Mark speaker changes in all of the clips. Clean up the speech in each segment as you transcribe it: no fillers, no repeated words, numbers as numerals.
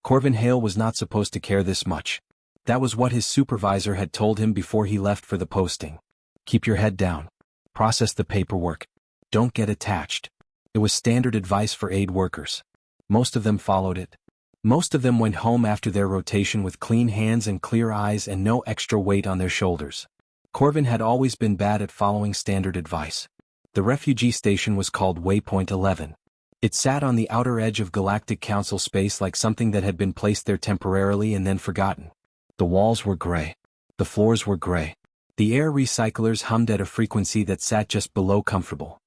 Speaker 1: Corvin Hale was not supposed to care this much. That was what his supervisor had told him before he left for the posting. Keep your head down. Process the paperwork. Don't get attached. It was standard advice for aid workers. Most of them followed it. Most of them went home after their rotation with clean hands and clear eyes and no extra weight on their shoulders. Corvin had always been bad at following standard advice. The refugee station was called Waypoint 11. It sat on the outer edge of Galactic Council space like something that had been placed there temporarily and then forgotten. The walls were gray. The floors were gray. The air recyclers hummed at a frequency that sat just below comfortable.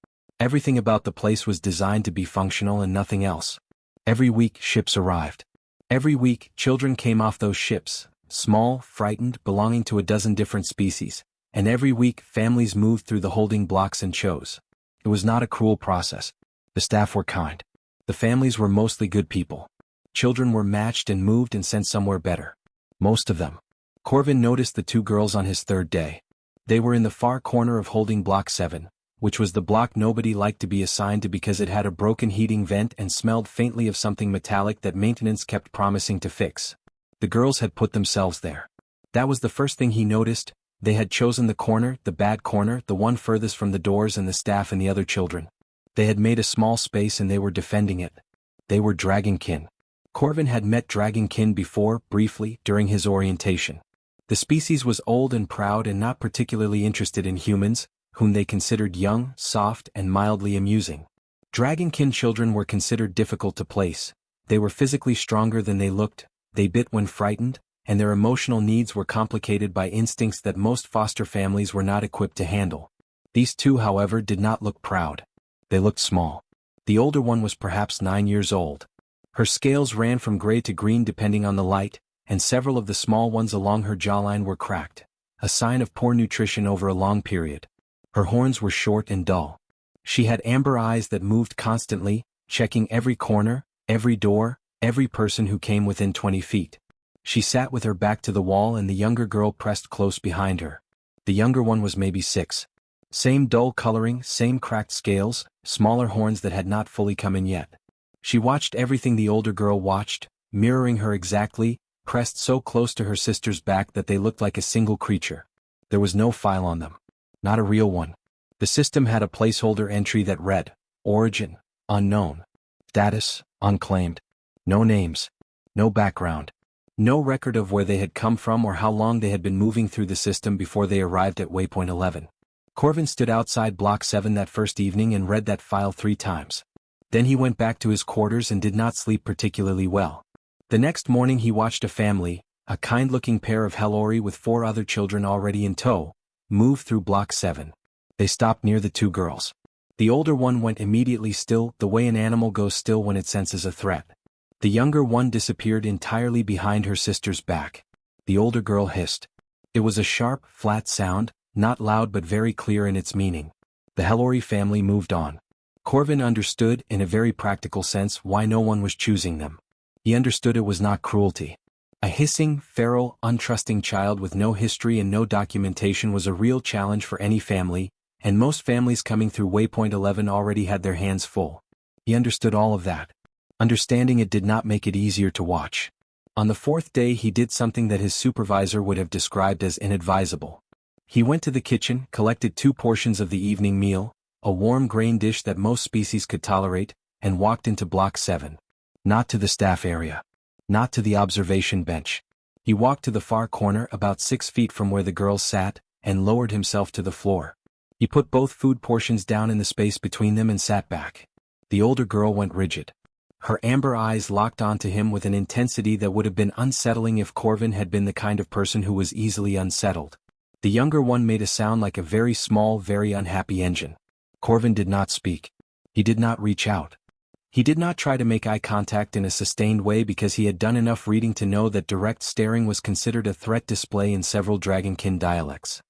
Speaker 1: Everything about the place was designed to be functional and nothing else. Every week, ships arrived. Every week, children came off those ships, small, frightened, belonging to a dozen different species, and every week, families moved through the holding blocks and chose. It was not a cruel process. The staff were kind. The families were mostly good people. Children were matched and moved and sent somewhere better. Most of them. Corvin noticed the two girls on his third day. They were in the far corner of holding block 7, which was the block nobody liked to be assigned to because it had a broken heating vent and smelled faintly of something metallic that maintenance kept promising to fix. The girls had put themselves there. That was the first thing he noticed. They had chosen the corner, the bad corner, the one furthest from the doors and the staff and the other children. They had made a small space and they were defending it. They were Dragonkin. Corvin had met Dragonkin before, briefly, during his orientation. The species was old and proud and not particularly interested in humans, whom they considered young, soft, and mildly amusing. Dragonkin children were considered difficult to place. They were physically stronger than they looked, they bit when frightened, and their emotional needs were complicated by instincts that most foster families were not equipped to handle. These two, however, did not look proud. They looked small. The older one was perhaps 9 years old. Her scales ran from gray to green depending on the light, and several of the small ones along her jawline were cracked, a sign of poor nutrition over a long period. Her horns were short and dull. She had amber eyes that moved constantly, checking every corner, every door, every person who came within 20 feet. She sat with her back to the wall and the younger girl pressed close behind her. The younger one was maybe 6. Same dull coloring, same cracked scales, smaller horns that had not fully come in yet. She watched everything the older girl watched, mirroring her exactly, pressed so close to her sister's back that they looked like a single creature. There was no file on them. Not a real one. The system had a placeholder entry that read, Origin, unknown. Status, unclaimed. No names. No background. No record of where they had come from or how long they had been moving through the system before they arrived at Waypoint 11. Corvin stood outside Block 7 that first evening and read that file 3 times. Then he went back to his quarters and did not sleep particularly well. The next morning he watched a family, a kind-looking pair of Hellori with 4 other children already in tow, move through Block 7. They stopped near the 2 girls. The older one went immediately still, the way an animal goes still when it senses a threat. The younger one disappeared entirely behind her sister's back. The older girl hissed. It was a sharp, flat sound, not loud but very clear in its meaning. The Hellori family moved on. Corvin understood, in a very practical sense, why no one was choosing them. He understood it was not cruelty. A hissing, feral, untrusting child with no history and no documentation was a real challenge for any family, and most families coming through Waypoint 11 already had their hands full. He understood all of that. Understanding it did not make it easier to watch. On the 4th day he did something that his supervisor would have described as inadvisable. He went to the kitchen, collected 2 portions of the evening meal, a warm grain dish that most species could tolerate, and walked into Block 7. Not to the staff area. Not to the observation bench. He walked to the far corner about 6 feet from where the girls sat, and lowered himself to the floor. He put both food portions down in the space between them and sat back. The older girl went rigid. Her amber eyes locked onto him with an intensity that would have been unsettling if Corvin had been the kind of person who was easily unsettled. The younger one made a sound like a very small, very unhappy engine. Corvin did not speak. He did not reach out. He did not try to make eye contact in a sustained way because he had done enough reading to know that direct staring was considered a threat display in several Dragonkin dialects.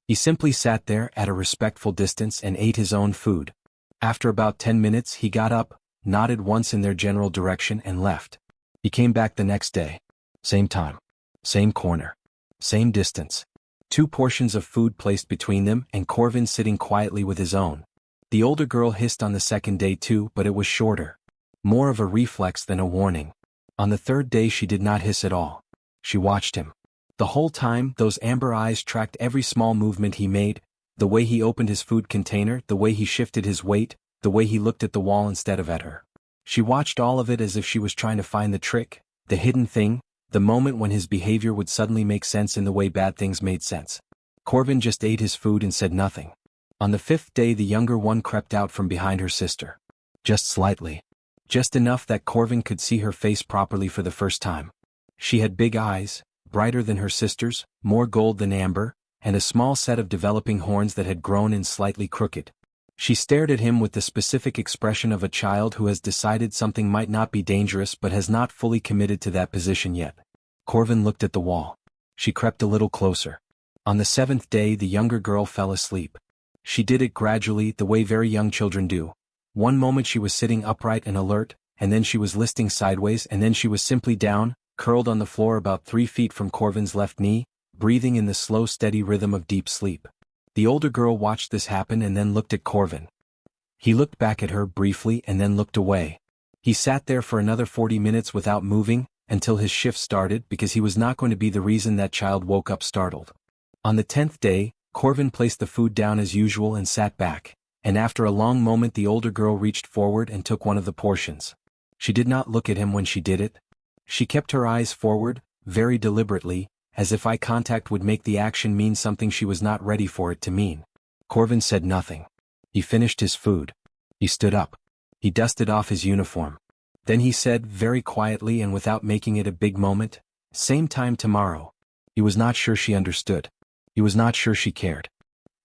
Speaker 1: He simply sat there at a respectful distance and ate his own food. After about 10 minutes he got up, nodded once in their general direction and left. He came back the next day. Same time. Same corner. Same distance. 2 portions of food placed between them and Corvin sitting quietly with his own. The older girl hissed on the 2nd day too, but it was shorter. More of a reflex than a warning. On the third day she did not hiss at all. She watched him. The whole time, those amber eyes tracked every small movement he made, the way he opened his food container, the way he shifted his weight, the way he looked at the wall instead of at her. She watched all of it as if she was trying to find the trick, the hidden thing, the moment when his behavior would suddenly make sense in the way bad things made sense. Corvin just ate his food and said nothing. On the fifth day the younger one crept out from behind her sister. Just slightly. Just enough that Corvin could see her face properly for the first time. She had big eyes, brighter than her sister's, more gold than amber, and a small set of developing horns that had grown in slightly crooked. She stared at him with the specific expression of a child who has decided something might not be dangerous but has not fully committed to that position yet. Corvin looked at the wall. She crept a little closer. On the seventh day the younger girl fell asleep. She did it gradually, the way very young children do. One moment she was sitting upright and alert, and then she was listing sideways, and then she was simply down, curled on the floor about 3 feet from Corvin's left knee, breathing in the slow steady rhythm of deep sleep. The older girl watched this happen and then looked at Corvin. He looked back at her briefly and then looked away. He sat there for another 40 minutes without moving, until his shift started, because he was not going to be the reason that child woke up startled. On the 10th day, Corvin placed the food down as usual and sat back, and after a long moment the older girl reached forward and took one of the portions. She did not look at him when she did it. She kept her eyes forward, very deliberately, as if eye contact would make the action mean something she was not ready for it to mean. Corvin said nothing. He finished his food. He stood up. He dusted off his uniform. Then he said, very quietly and without making it a big moment, "Same time tomorrow." He was not sure she understood. He was not sure she cared.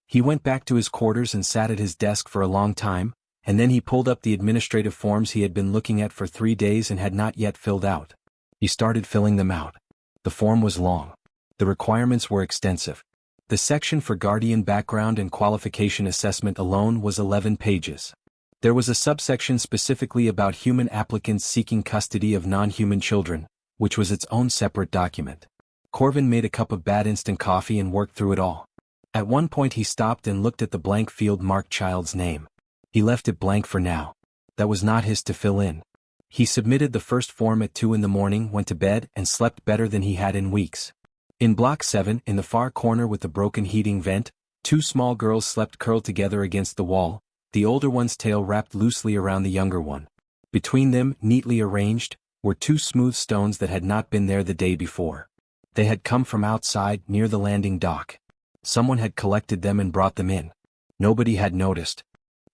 Speaker 1: He went back to his quarters and sat at his desk for a long time, and then he pulled up the administrative forms he had been looking at for 3 days and had not yet filled out. He started filling them out. The form was long. The requirements were extensive. The section for guardian background and qualification assessment alone was 11 pages. There was a subsection specifically about human applicants seeking custody of non-human children, which was its own separate document. Corvin made a cup of bad instant coffee and worked through it all. At one point he stopped and looked at the blank field marked child's name. He left it blank for now. That was not his to fill in. He submitted the first form at 2 in the morning, went to bed, and slept better than he had in weeks. In Block 7, in the far corner with the broken heating vent, 2 small girls slept curled together against the wall, the older one's tail wrapped loosely around the younger one. Between them, neatly arranged, were 2 smooth stones that had not been there the day before. They had come from outside, near the landing dock. Someone had collected them and brought them in. Nobody had noticed.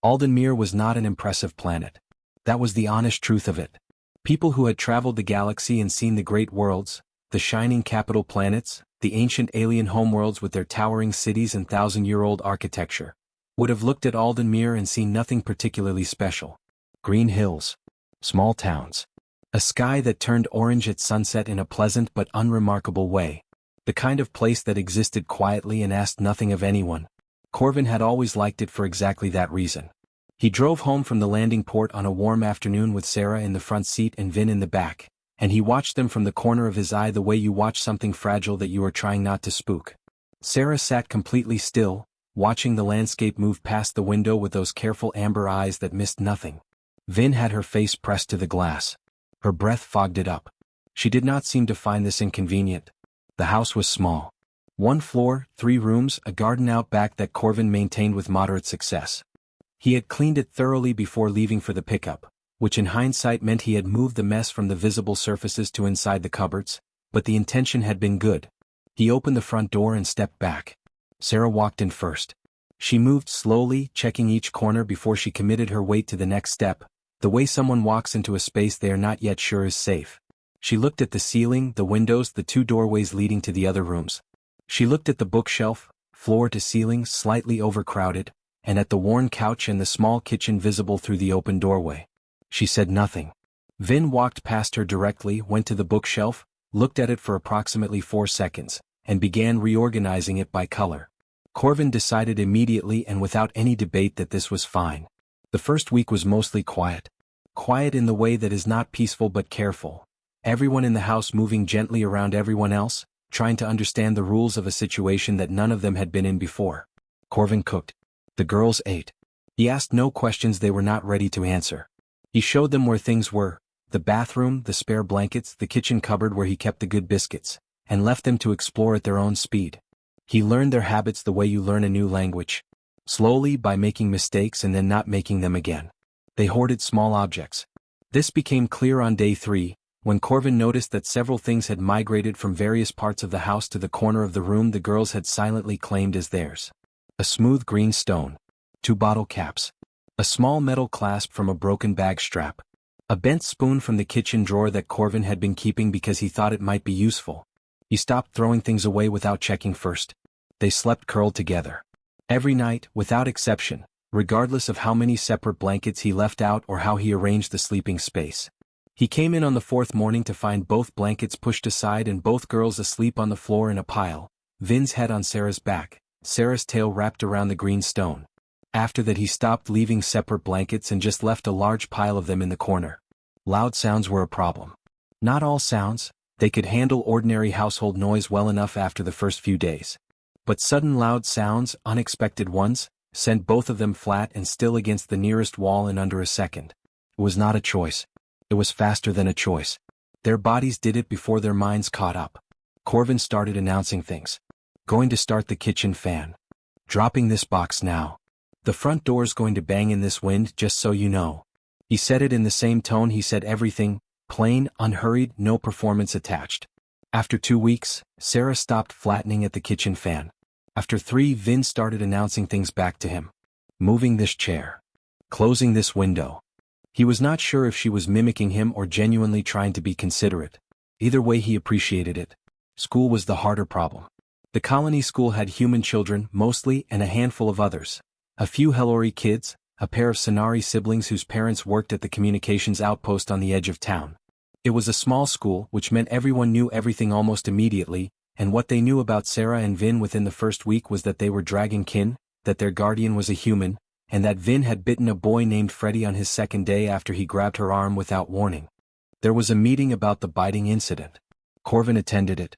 Speaker 1: Aldenmere was not an impressive planet. That was the honest truth of it. People who had traveled the galaxy and seen the great worlds, the shining capital planets, the ancient alien homeworlds with their towering cities and 1,000-year-old architecture, would have looked at Aldenmere and seen nothing particularly special. Green hills. Small towns. A sky that turned orange at sunset in a pleasant but unremarkable way. The kind of place that existed quietly and asked nothing of anyone. Corvin had always liked it for exactly that reason. He drove home from the landing port on a warm afternoon with Sarah in the front seat and Vin in the back, and he watched them from the corner of his eye the way you watch something fragile that you are trying not to spook. Sarah sat completely still, watching the landscape move past the window with those careful amber eyes that missed nothing. Vin had her face pressed to the glass. Her breath fogged it up. She did not seem to find this inconvenient. The house was small. 1 floor, 3 rooms, a garden out back that Corvin maintained with moderate success. He had cleaned it thoroughly before leaving for the pickup, which in hindsight meant he had moved the mess from the visible surfaces to inside the cupboards, but the intention had been good. He opened the front door and stepped back. Sarah walked in first. She moved slowly, checking each corner before she committed her weight to the next step, the way someone walks into a space they are not yet sure is safe. She looked at the ceiling, the windows, the 2 doorways leading to the other rooms. She looked at the bookshelf, floor to ceiling, slightly overcrowded, and at the worn couch and the small kitchen visible through the open doorway. She said nothing. Vin walked past her directly, went to the bookshelf, looked at it for approximately 4 seconds, and began reorganizing it by color. Corvin decided immediately and without any debate that this was fine. The first week was mostly quiet. Quiet in the way that is not peaceful but careful. Everyone in the house moving gently around everyone else, trying to understand the rules of a situation that none of them had been in before. Corvin cooked. The girls ate. He asked no questions they were not ready to answer. He showed them where things were, the bathroom, the spare blankets, the kitchen cupboard where he kept the good biscuits, and left them to explore at their own speed. He learned their habits the way you learn a new language. Slowly, by making mistakes and then not making them again. They hoarded small objects. This became clear on day 3, when Corvin noticed that several things had migrated from various parts of the house to the corner of the room the girls had silently claimed as theirs. A smooth green stone. 2 bottle caps. A small metal clasp from a broken bag strap. A bent spoon from the kitchen drawer that Corvin had been keeping because he thought it might be useful. He stopped throwing things away without checking first. They slept curled together. Every night, without exception, regardless of how many separate blankets he left out or how he arranged the sleeping space. He came in on the 4th morning to find both blankets pushed aside and both girls asleep on the floor in a pile, Vin's head on Sarah's back, Sarah's tail wrapped around the green stone. After that he stopped leaving separate blankets and just left a large pile of them in the corner. Loud sounds were a problem. Not all sounds, they could handle ordinary household noise well enough after the first few days. But sudden loud sounds, unexpected ones, sent both of them flat and still against the nearest wall in under a second. It was not a choice. It was faster than a choice. Their bodies did it before their minds caught up. Corvin started announcing things. Going to start the kitchen fan. Dropping this box now. The front door's going to bang in this wind, just so you know. He said it in the same tone he said everything, plain, unhurried, no performance attached. After 2 weeks, Sarah stopped flattening at the kitchen fan. After 3, Vin started announcing things back to him. Moving this chair. Closing this window. He was not sure if she was mimicking him or genuinely trying to be considerate. Either way he appreciated it. School was the harder problem. The colony school had human children, mostly, and a handful of others. A few Hellori kids, a pair of Sonari siblings whose parents worked at the communications outpost on the edge of town. It was a small school, which meant everyone knew everything almost immediately, and what they knew about Sarah and Vin within the first week was that they were dragon kin, that their guardian was a human, and that Vin had bitten a boy named Freddy on his 2nd day after he grabbed her arm without warning. There was a meeting about the biting incident. Corvin attended it.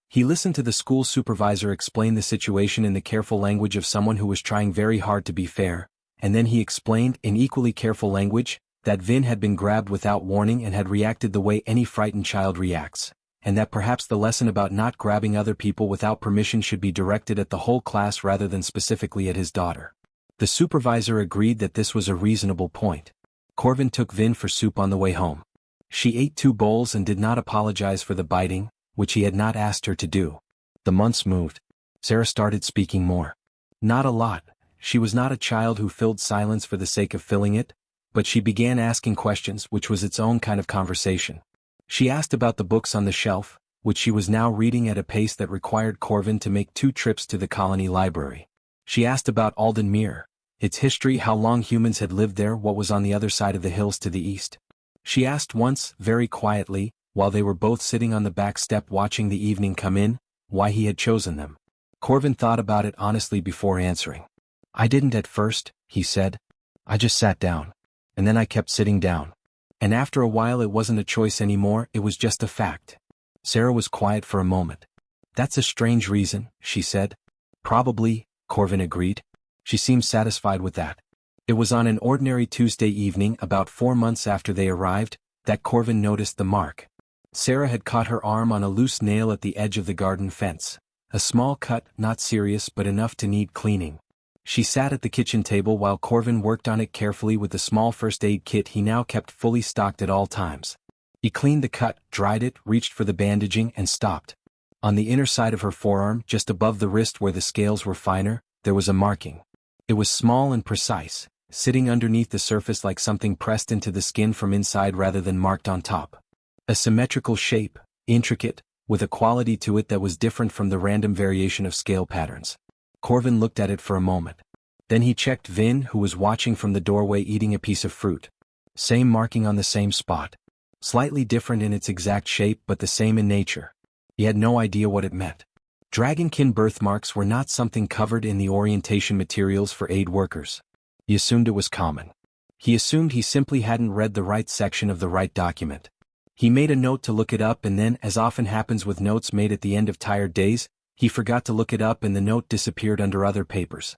Speaker 1: He listened to the school supervisor explain the situation in the careful language of someone who was trying very hard to be fair, and then he explained, in equally careful language, that Vin had been grabbed without warning and had reacted the way any frightened child reacts, and that perhaps the lesson about not grabbing other people without permission should be directed at the whole class rather than specifically at his daughter. The supervisor agreed that this was a reasonable point. Corvin took Vin for soup on the way home. She ate 2 bowls and did not apologize for the biting, which he had not asked her to do. The months moved. Sarah started speaking more. Not a lot. She was not a child who filled silence for the sake of filling it, but she began asking questions, which was its own kind of conversation. She asked about the books on the shelf, which she was now reading at a pace that required Corvin to make 2 trips to the colony library. She asked about Alden Mere, its history, how long humans had lived there, what was on the other side of the hills to the east. She asked once, very quietly, while they were both sitting on the back step watching the evening come in, why he had chosen them. Corvin thought about it honestly before answering. I didn't at first, he said. I just sat down. And then I kept sitting down. And after a while it wasn't a choice anymore, it was just a fact. Sarah was quiet for a moment. That's a strange reason, she said. Probably, Corvin agreed. She seemed satisfied with that. It was on an ordinary Tuesday evening about 4 months after they arrived, that Corvin noticed the mark. Sarah had caught her arm on a loose nail at the edge of the garden fence. A small cut, not serious but enough to need cleaning. She sat at the kitchen table while Corvin worked on it carefully with the small first aid kit he now kept fully stocked at all times. He cleaned the cut, dried it, reached for the bandaging and stopped. On the inner side of her forearm, just above the wrist where the scales were finer, there was a marking. It was small and precise, sitting underneath the surface like something pressed into the skin from inside rather than marked on top. A symmetrical shape, intricate, with a quality to it that was different from the random variation of scale patterns. Corvin looked at it for a moment. Then he checked Vin, who was watching from the doorway eating a piece of fruit. Same marking on the same spot. Slightly different in its exact shape but the same in nature. He had no idea what it meant. Dragonkin birthmarks were not something covered in the orientation materials for aid workers. He assumed it was common. He assumed he simply hadn't read the right section of the right document. He made a note to look it up and then, as often happens with notes made at the end of tired days, he forgot to look it up and the note disappeared under other papers.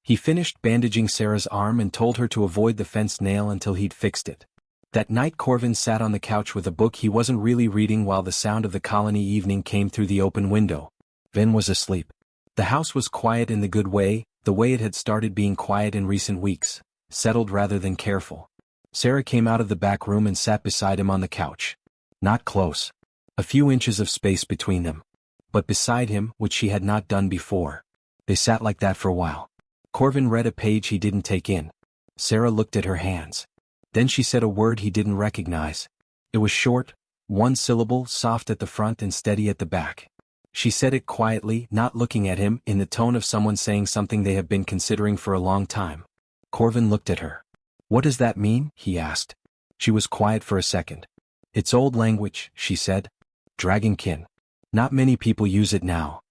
Speaker 1: He finished bandaging Sarah's arm and told her to avoid the fence nail until he'd fixed it. That night Corvin sat on the couch with a book he wasn't really reading while the sound of the colony evening came through the open window. Vin was asleep. The house was quiet in the good way, the way it had started being quiet in recent weeks, settled rather than careful. Sarah came out of the back room and sat beside him on the couch. Not close. A few inches of space between them. But beside him, which she had not done before. They sat like that for a while. Corvin read a page he didn't take in. Sarah looked at her hands. Then she said a word he didn't recognize. It was short, one syllable, soft at the front and steady at the back. She said it quietly, not looking at him, in the tone of someone saying something they have been considering for a long time. Corvin looked at her. "What does that mean?" he asked. She was quiet for a second. "It's old language," she said. "Dragonkin. Not many people use it now."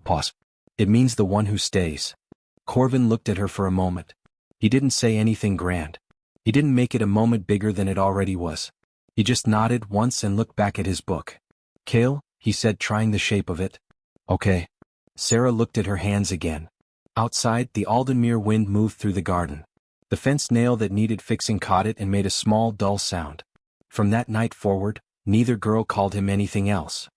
Speaker 1: Pause. "It means the one who stays." Corvin looked at her for a moment. He didn't say anything grand. He didn't make it a moment bigger than it already was. He just nodded once and looked back at his book. "Kale," he said, trying the shape of it. "Okay." Sarah looked at her hands again. Outside, the Aldenmere wind moved through the garden. The fence nail that needed fixing caught it and made a small, dull sound. From that night forward, neither girl called him anything else.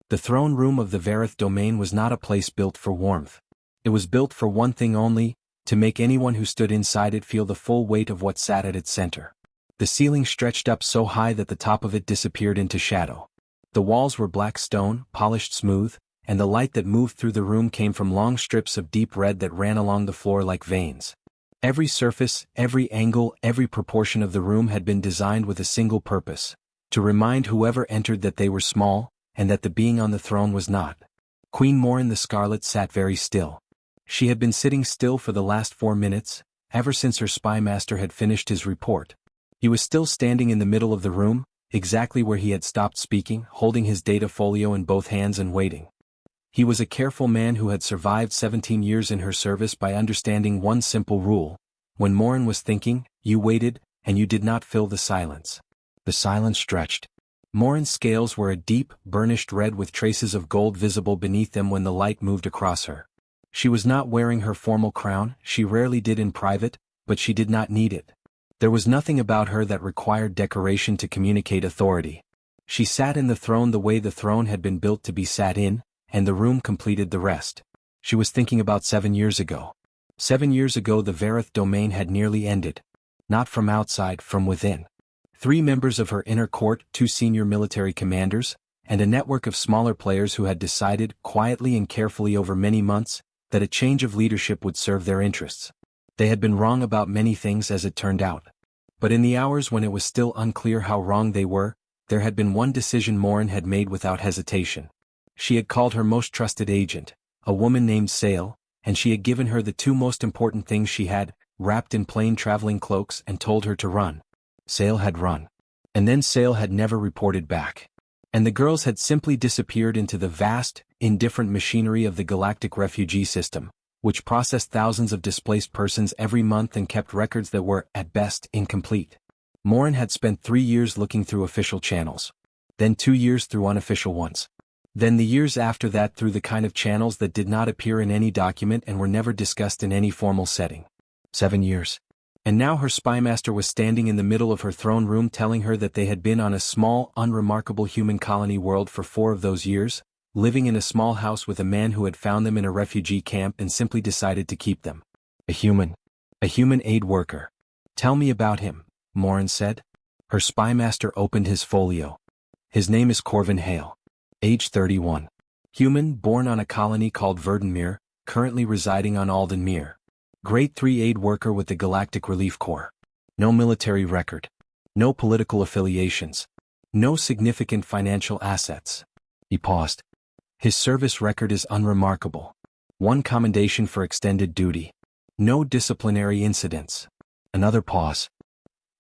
Speaker 1: The throne room of the Vareth domain was not a place built for warmth. It was built for one thing only, to make anyone who stood inside it feel the full weight of what sat at its center. The ceiling stretched up so high that the top of it disappeared into shadow. The walls were black stone, polished smooth, and the light that moved through the room came from long strips of deep red that ran along the floor like veins. Every surface, every angle, every proportion of the room had been designed with a single purpose: to remind whoever entered that they were small, and that the being on the throne was not. Queen Morin the Scarlet sat very still. She had been sitting still for the last 4 minutes, ever since her spy master had finished his report. He was still standing in the middle of the room, exactly where he had stopped speaking, holding his data folio in both hands and waiting. He was a careful man who had survived 17 years in her service by understanding one simple rule: when Morin was thinking, you waited, and you did not fill the silence. The silence stretched. Morin's scales were a deep, burnished red with traces of gold visible beneath them when the light moved across her. She was not wearing her formal crown, she rarely did in private, but she did not need it. There was nothing about her that required decoration to communicate authority. She sat in the throne the way the throne had been built to be sat in, and the room completed the rest. She was thinking about 7 years ago. 7 years ago the Vareth domain had nearly ended. Not from outside, from within. 3 members of her inner court, 2 senior military commanders, and a network of smaller players who had decided, quietly and carefully over many months, that a change of leadership would serve their interests. They had been wrong about many things as it turned out. But in the hours when it was still unclear how wrong they were, there had been one decision Morin had made without hesitation. She had called her most trusted agent, a woman named Sale, and she had given her the 2 most important things she had, wrapped in plain traveling cloaks, and told her to run. Sale had run. And then Sale had never reported back. And the girls had simply disappeared into the vast, indifferent machinery of the galactic refugee system, which processed thousands of displaced persons every month and kept records that were, at best, incomplete. Morin had spent 3 years looking through official channels. Then 2 years through unofficial ones. Then the years after that through the kind of channels that did not appear in any document and were never discussed in any formal setting. 7 years. And now her spymaster was standing in the middle of her throne room telling her that they had been on a small, unremarkable human colony world for 4 of those years, living in a small house with a man who had found them in a refugee camp and simply decided to keep them. A human aid worker. "Tell me about him," Morin said. Her spymaster opened his folio. "His name is Corvin Hale. Age 31. Human, born on a colony called Verdenmere, currently residing on Aldenmere. Grade 3 aid worker with the Galactic Relief Corps. No military record. No political affiliations. No significant financial assets." He paused. "His service record is unremarkable. 1 commendation for extended duty. No disciplinary incidents." Another pause.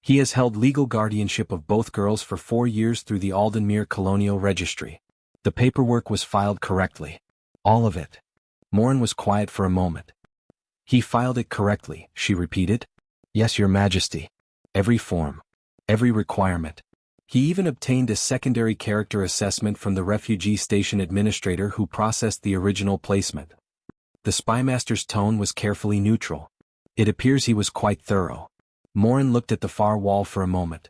Speaker 1: "He has held legal guardianship of both girls for 4 years through the Aldenmere Colonial Registry. The paperwork was filed correctly. All of it." Morin was quiet for a moment. "He filed it correctly," she repeated. "Yes, Your Majesty. Every form. Every requirement. He even obtained a secondary character assessment from the refugee station administrator who processed the original placement." The spymaster's tone was carefully neutral. "It appears he was quite thorough." Morin looked at the far wall for a moment.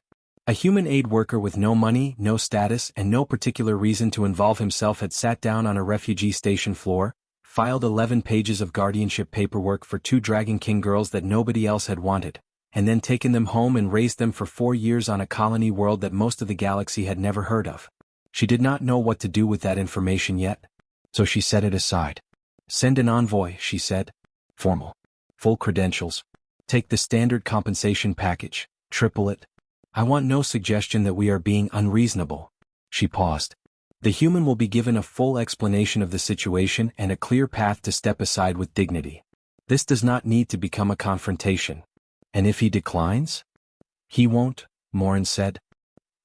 Speaker 1: A human aid worker with no money, no status, and no particular reason to involve himself had sat down on a refugee station floor, filed 11 pages of guardianship paperwork for 2 Dragon King girls that nobody else had wanted, and then taken them home and raised them for 4 years on a colony world that most of the galaxy had never heard of. She did not know what to do with that information yet, so she set it aside. Send an envoy, she said. Formal. Full credentials. Take the standard compensation package, triple it. I want no suggestion that we are being unreasonable. She paused. The human will be given a full explanation of the situation and a clear path to step aside with dignity. This does not need to become a confrontation. And if he declines? He won't, Morin said.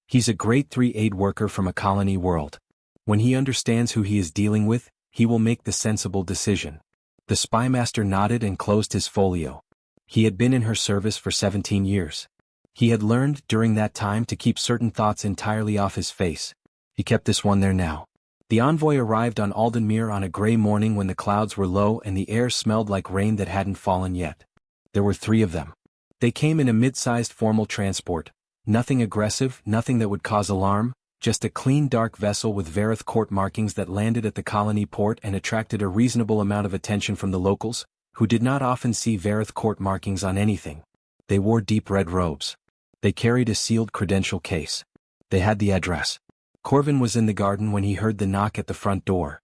Speaker 1: He's a grade 3 aid worker from a colony world. When he understands who he is dealing with, he will make the sensible decision. The spymaster nodded and closed his folio. He had been in her service for 17 years. He had learned during that time to keep certain thoughts entirely off his face. He kept this one there now. The envoy arrived on Aldenmere on a gray morning when the clouds were low and the air smelled like rain that hadn't fallen yet. There were 3 of them. They came in a mid-sized formal transport. Nothing aggressive, nothing that would cause alarm, just a clean dark vessel with Vareth court markings that landed at the colony port and attracted a reasonable amount of attention from the locals, who did not often see Vareth court markings on anything. They wore deep red robes. They carried a sealed credential case. They had the address. Corvin was in the garden when he heard the knock at the front door.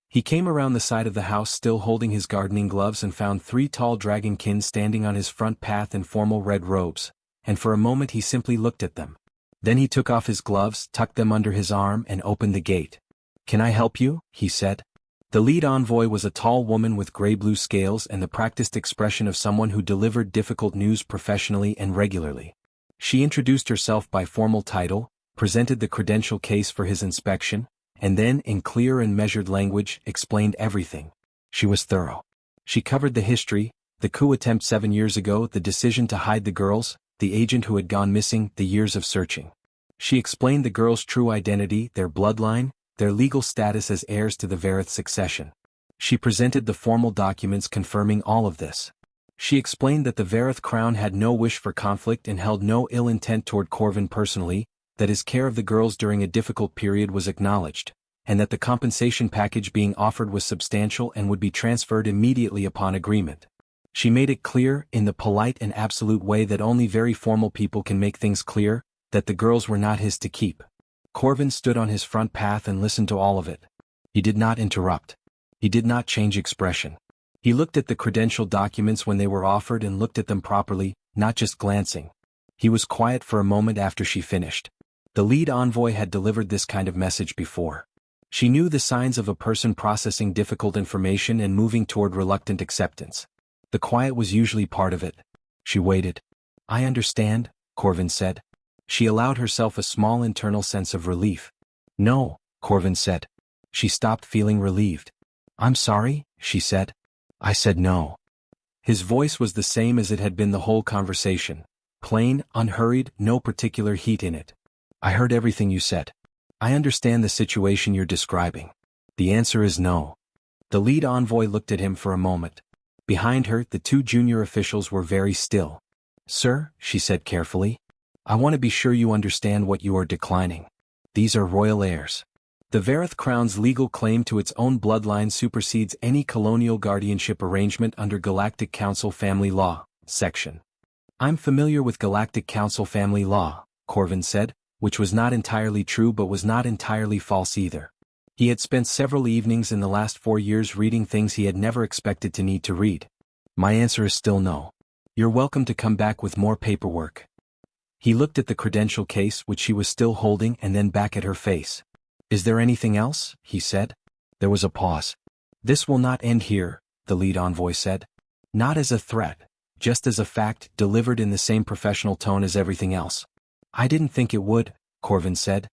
Speaker 1: He came around the side of the house still holding his gardening gloves and found 3 tall dragonkin standing on his front path in formal red robes, and for a moment he simply looked at them. Then he took off his gloves, tucked them under his arm, and opened the gate. "Can I help you?" he said. The lead envoy was a tall woman with gray-blue scales and the practiced expression of someone who delivered difficult news professionally and regularly. She introduced herself by formal title, presented the credential case for his inspection, and then, in clear and measured language, explained everything. She was thorough. She covered the history, the coup attempt 7 years ago, the decision to hide the girls, the agent who had gone missing, the years of searching. She explained the girls' true identity, their bloodline, their legal status as heirs to the Vareth succession. She presented the formal documents confirming all of this. She explained that the Vareth crown had no wish for conflict and held no ill intent toward Corvin personally, that his care of the girls during a difficult period was acknowledged, and that the compensation package being offered was substantial and would be transferred immediately upon agreement. She made it clear, in the polite and absolute way that only very formal people can make things clear, that the girls were not his to keep. Corvin stood on his front path and listened to all of it. He did not interrupt. He did not change expression. He looked at the credential documents when they were offered and looked at them properly, not just glancing. He was quiet for a moment after she finished. The lead envoy had delivered this kind of message before. She knew the signs of a person processing difficult information and moving toward reluctant acceptance. The quiet was usually part of it. She waited. "I understand," Corvin said. She allowed herself a small internal sense of relief. "No," Corvin said. She stopped feeling relieved. "I'm sorry," she said. "I said no." His voice was the same as it had been the whole conversation. Plain, unhurried, no particular heat in it. "I heard everything you said. I understand the situation you're describing. The answer is no." The lead envoy looked at him for a moment. Behind her, the 2 junior officials were very still. "Sir," she said carefully, "I want to be sure you understand what you are declining. These are royal heirs. The Vareth crown's legal claim to its own bloodline supersedes any colonial guardianship arrangement under Galactic Council family law, section. I'm familiar with Galactic Council family law," Corvin said, which was not entirely true but was not entirely false either. He had spent several evenings in the last 4 years reading things he had never expected to need to read. "My answer is still no. You're welcome to come back with more paperwork." He looked at the credential case which she was still holding and then back at her face. "Is there anything else?" he said. There was a pause. "This will not end here," the lead envoy said. "Not as a threat, just as a fact delivered in the same professional tone as everything else." "I didn't think it would," Corvin said.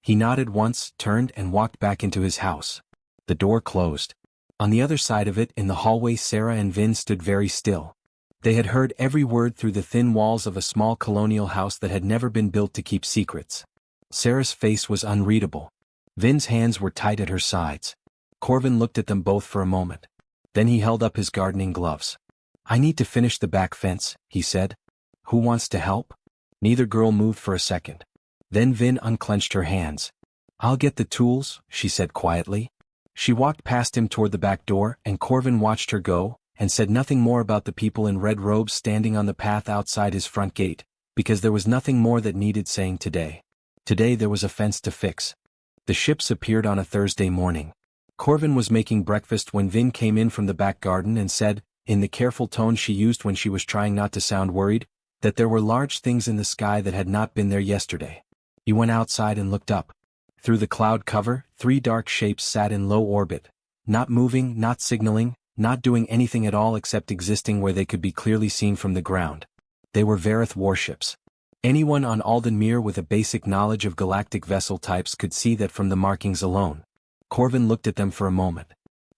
Speaker 1: He nodded once, turned and walked back into his house. The door closed. On the other side of it in the hallway Sarah and Vin stood very still. They had heard every word through the thin walls of a small colonial house that had never been built to keep secrets. Sarah's face was unreadable. Vin's hands were tight at her sides. Corvin looked at them both for a moment. Then he held up his gardening gloves. "I need to finish the back fence," he said. "Who wants to help?" Neither girl moved for a second. Then Vin unclenched her hands. "I'll get the tools," she said quietly. She walked past him toward the back door, and Corvin watched her go, and said nothing more about the people in red robes standing on the path outside his front gate, because there was nothing more that needed saying today. Today there was a fence to fix. The ships appeared on a Thursday morning. Corvin was making breakfast when Vin came in from the back garden and said, in the careful tone she used when she was trying not to sound worried, that there were large things in the sky that had not been there yesterday. He went outside and looked up. Through the cloud cover, 3 dark shapes sat in low orbit, not moving, not signaling, not doing anything at all except existing where they could be clearly seen from the ground. They were Vareth warships. Anyone on Aldenmere with a basic knowledge of galactic vessel types could see that from the markings alone. Corvin looked at them for a moment.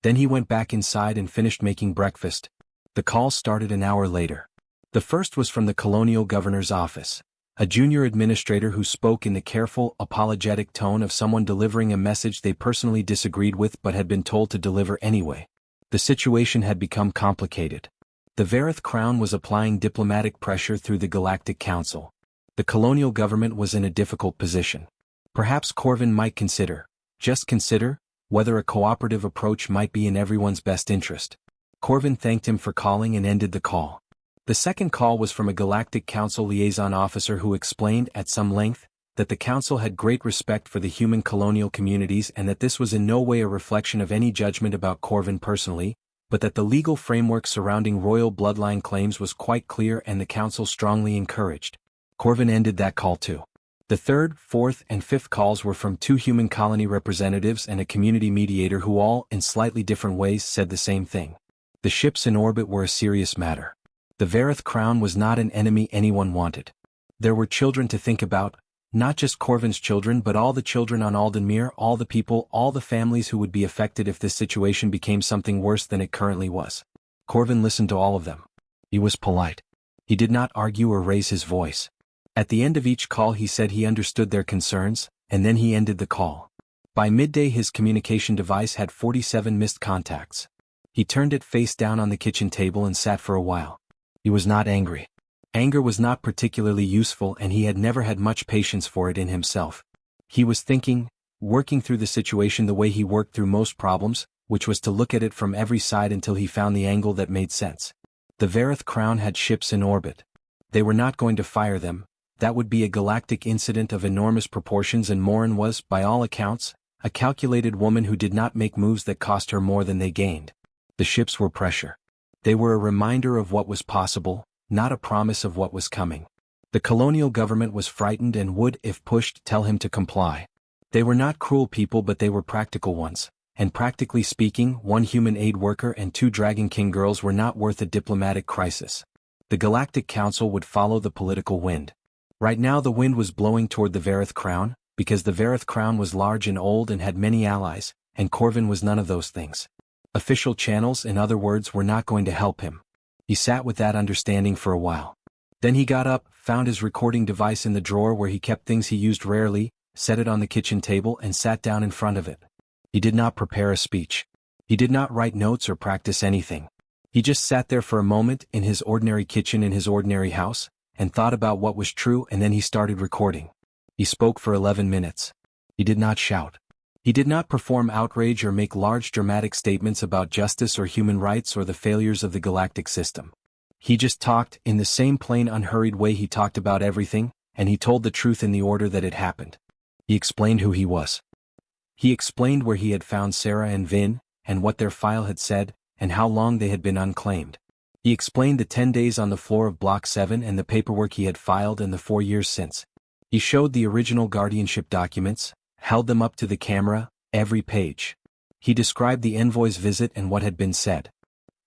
Speaker 1: Then he went back inside and finished making breakfast. The call started an hour later. The first was from the colonial governor's office. A junior administrator who spoke in the careful, apologetic tone of someone delivering a message they personally disagreed with but had been told to deliver anyway. The situation had become complicated. The Vareth Crown was applying diplomatic pressure through the Galactic Council. The colonial government was in a difficult position. Perhaps Corvin might consider, just consider, whether a cooperative approach might be in everyone's best interest. Corvin thanked him for calling and ended the call. The second call was from a Galactic Council liaison officer who explained at some length that the Council had great respect for the human colonial communities and that this was in no way a reflection of any judgment about Corvin personally, but that the legal framework surrounding royal bloodline claims was quite clear and the Council strongly encouraged. Corvin ended that call too. The third, fourth, and fifth calls were from 2 human colony representatives and a community mediator who all, in slightly different ways, said the same thing. The ships in orbit were a serious matter. The Vareth Crown was not an enemy anyone wanted. There were children to think about, not just Corvin's children but all the children on Aldenmere, all the people, all the families who would be affected if this situation became something worse than it currently was. Corvin listened to all of them. He was polite. He did not argue or raise his voice. At the end of each call he said he understood their concerns, and then he ended the call. By midday his communication device had 47 missed contacts. He turned it face down on the kitchen table and sat for a while. He was not angry. Anger was not particularly useful and he had never had much patience for it in himself. He was thinking, working through the situation the way he worked through most problems, which was to look at it from every side until he found the angle that made sense. The Vareth Crown had ships in orbit. They were not going to fire them. That would be a galactic incident of enormous proportions, and Morin was, by all accounts, a calculated woman who did not make moves that cost her more than they gained. The ships were pressure. They were a reminder of what was possible, not a promise of what was coming. The colonial government was frightened and would, if pushed, tell him to comply. They were not cruel people but they were practical ones, and practically speaking, 1 human aid worker and 2 Dragon King girls were not worth a diplomatic crisis. The Galactic Council would follow the political wind. Right now the wind was blowing toward the Vareth Crown, because the Vareth Crown was large and old and had many allies, and Corvin was none of those things. Official channels, in other words, were not going to help him. He sat with that understanding for a while. Then he got up, found his recording device in the drawer where he kept things he used rarely, set it on the kitchen table and sat down in front of it. He did not prepare a speech. He did not write notes or practice anything. He just sat there for a moment in his ordinary kitchen in his ordinary house, and thought about what was true, and then he started recording. He spoke for 11 minutes. He did not shout. He did not perform outrage or make large dramatic statements about justice or human rights or the failures of the galactic system. He just talked in the same plain, unhurried way he talked about everything, and he told the truth in the order that it happened. He explained who he was. He explained where he had found Sarah and Vin, and what their file had said, and how long they had been unclaimed. He explained the 10 days on the floor of Block 7 and the paperwork he had filed and the 4 years since. He showed the original guardianship documents, held them up to the camera, every page. He described the envoy's visit and what had been said.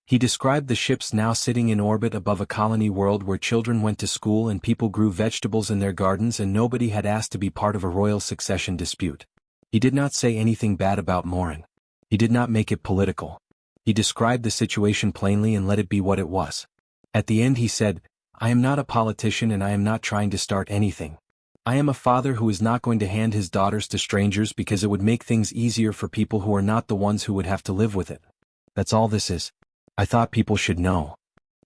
Speaker 1: He described the ships now sitting in orbit above a colony world where children went to school and people grew vegetables in their gardens and nobody had asked to be part of a royal succession dispute. He did not say anything bad about Morin. He did not make it political. He described the situation plainly and let it be what it was. At the end he said, "I am not a politician and I am not trying to start anything. I am a father who is not going to hand his daughters to strangers because it would make things easier for people who are not the ones who would have to live with it. That's all this is. I thought people should know."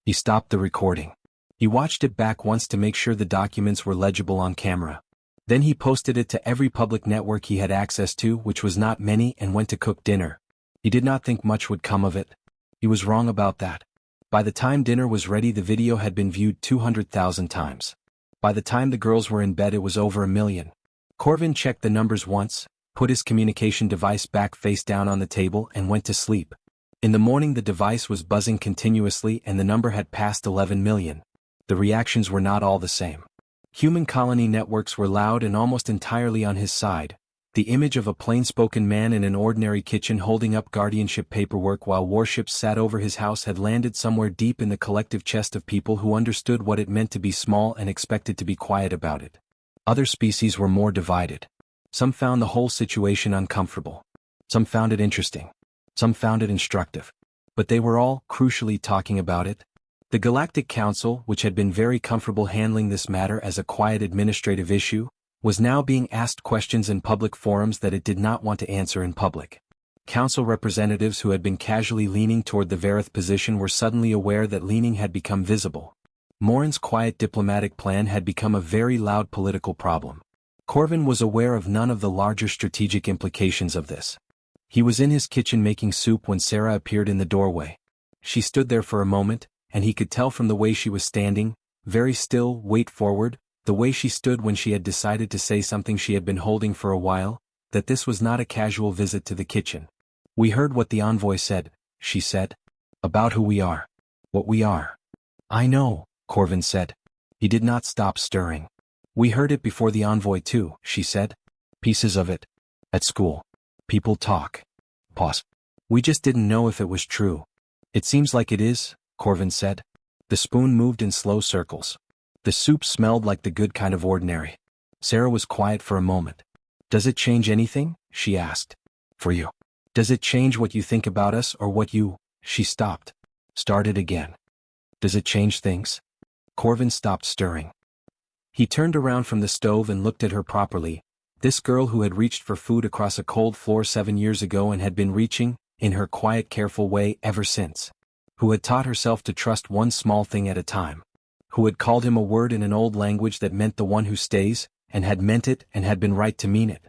Speaker 1: He stopped the recording. He watched it back once to make sure the documents were legible on camera. Then he posted it to every public network he had access to, which was not many, and went to cook dinner. He did not think much would come of it. He was wrong about that. By the time dinner was ready, the video had been viewed 200,000 times. By the time the girls were in bed, it was over 1 million. Corvin checked the numbers once, put his communication device back face down on the table, and went to sleep. In the morning, the device was buzzing continuously and the number had passed 11 million. The reactions were not all the same. Human colony networks were loud and almost entirely on his side. The image of a plain-spoken man in an ordinary kitchen holding up guardianship paperwork while warships sat over his house had landed somewhere deep in the collective chest of people who understood what it meant to be small and expected to be quiet about it. Other species were more divided. Some found the whole situation uncomfortable. Some found it interesting. Some found it instructive. But they were all, crucially, talking about it. The Galactic Council, which had been very comfortable handling this matter as a quiet administrative issue, was now being asked questions in public forums that it did not want to answer in public. Council representatives who had been casually leaning toward the Vareth position were suddenly aware that leaning had become visible. Morin's quiet diplomatic plan had become a very loud political problem. Corvin was aware of none of the larger strategic implications of this. He was in his kitchen making soup when Sarah appeared in the doorway. She stood there for a moment, and he could tell from the way she was standing, very still, weight forward, the way she stood when she had decided to say something she had been holding for a while, that this was not a casual visit to the kitchen. "We heard what the envoy said," she said. "About who we are. What we are." "I know," Corvin said. He did not stop stirring. "We heard it before the envoy too," she said. "Pieces of it. At school. People talk." Pause. "We just didn't know if it was true." "It seems like it is," Corvin said. The spoon moved in slow circles. The soup smelled like the good kind of ordinary. Sarah was quiet for a moment. "Does it change anything?" she asked. "For you. Does it change what you think about us or what you—" She stopped. Started again. "Does it change things?" Corvin stopped stirring. He turned around from the stove and looked at her properly. This girl who had reached for food across a cold floor 7 years ago and had been reaching, in her quiet, careful way, ever since. Who had taught herself to trust one small thing at a time. Who had called him a word in an old language that meant the one who stays, and had meant it and had been right to mean it.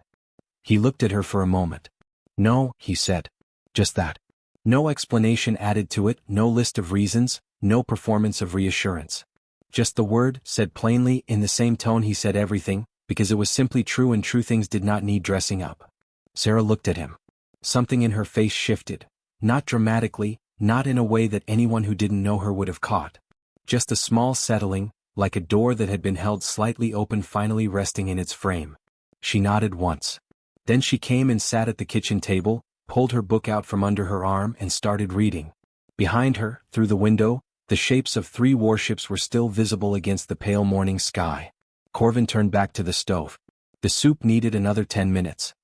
Speaker 1: He looked at her for a moment. "No," he said. "Just that. No explanation added to it, no list of reasons, no performance of reassurance. Just the word, said plainly, in the same tone he said everything, because it was simply true and true things did not need dressing up." Sarah looked at him. Something in her face shifted. Not dramatically, not in a way that anyone who didn't know her would have caught. Just a small settling, like a door that had been held slightly open finally resting in its frame. She nodded once. Then she came and sat at the kitchen table, pulled her book out from under her arm and started reading. Behind her, through the window, the shapes of 3 warships were still visible against the pale morning sky. Corvin turned back to the stove. The soup needed another 10 minutes.